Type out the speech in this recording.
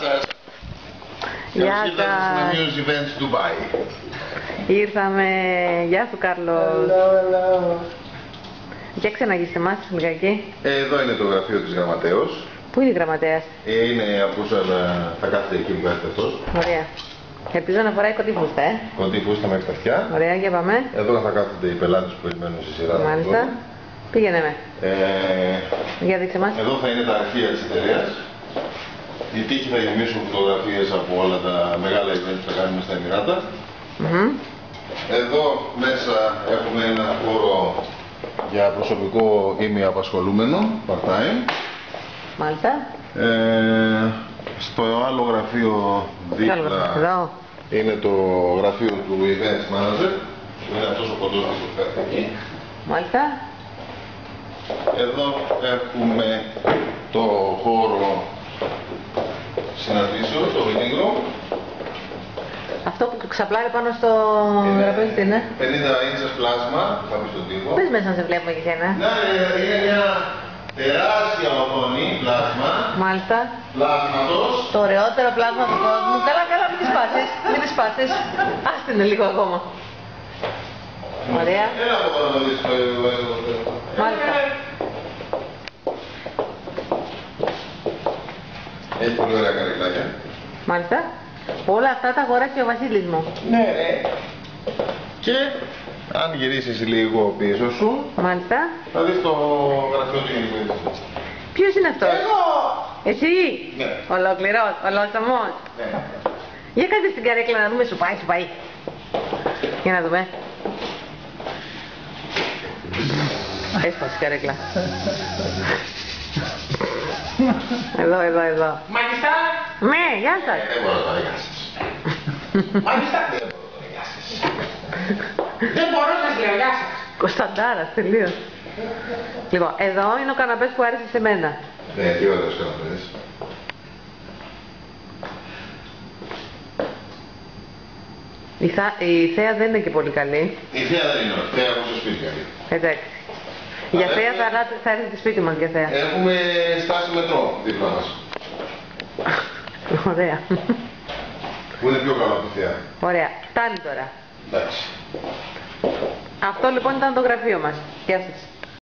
σας. Γεια Καλώς ήρθατε σας. στην Amuse Events Dubai. Ήρθαμε. Γεια σου Κάρλος. Hello. Για ξαναγείστε μας λιγάκι. Εδώ είναι το γραφείο της γραμματέως. Πού είναι η γραμματέας? Είναι από όσο θα κάθεται εκεί που κάθεται αυτός. Ωραία. Ελπίζω να φοράει κοντή φούστα, Κοντή φούστα μέχρι τα αυτιά. Ωραία, για πάμε. Εδώ θα κάθονται οι πελάτες που περιμένουν στη σειρά. Μάλιστα. Πήγαινε με. Για δείξε μας. Εδώ θα είναι τα αρχεία της εταιρείας. Οι τύχοι θα γεμίσουν φωτογραφίες από όλα τα μεγάλα event που θα κάνουμε στα Εμιράτα. Εδώ μέσα έχουμε ένα χώρο για προσωπικό ημιαπασχολούμενο, part-time. Μάλιστα. Στο άλλο γραφείο δίπλα Εδώ. είναι το γραφείο του Event Manager, που είναι αυτός ο κοντός που φέρνει εκεί. Μάλιστα. Εδώ έχουμε το χώρο συναντήσεων, το meeting room. Αυτό που ξαπλάρει πάνω στο γραφείο τι είναι? 50 ίντσες πλάσμα, θα πει στον τοίχο. Πες μέσα να σε βλέπουμε και εσένα. Ναι, είναι μια τεράστια οθόνη πλάσμα. Μάλιστα. Πλάσματος. Το ωραιότερο πλάσμα του κόσμου. Καλά, καλά, μην τις σπάσεις. Μην τις σπάσεις. Άστε είναι λίγο ακόμα. Ωραία. Έλα από εδώ να δεις το... Μάλιστα. Έχει πολύ ωραία καρεκλάκια. Μάλιστα. Όλα αυτά τα αγοράσει ο Βασίλης μου. Ναι, ναι. Και αν γυρίσεις λίγο πίσω σου, Μάλιστα. θα δεις το γραφείο του Γενικού. Ποιος είναι αυτός? Εγώ! Εσύ! Ναι. Ολοκληρός, ολόσωμος. Ναι. Για κάτσε στην καρέκλα να δούμε, σου πάει, σου πάει. Για να δούμε. Έσπασε η καρέκλα. Εδώ, εδώ, εδώ. Μάλιστα. Ναι, γεια σας. Δεν μπορώ τώρα, γεια σας. Μάλιστα. Δεν μπορώ τώρα, γεια σας. Δεν μπορώ να σας λέω γεια σας. Κωνσταντάρας, τελείως. Λοιπόν, εδώ είναι ο καναπές που άρεσε σε μένα. Ναι, τι ωραίος καναπές. Η θέα δεν είναι και πολύ καλή. Η θέα δεν είναι, η θέα έχω στο σπίτι καλή. Εντάξει. Για θέα θα έρθει σπίτι μας για θέα. Έχουμε στάση μετρό δίπλα μας. Ωραία. Που είναι πιο καλό από τη θέα. Ωραία. Φτάνει τώρα. Εντάξει. Αυτό λοιπόν ήταν το γραφείο μας. Γεια σας.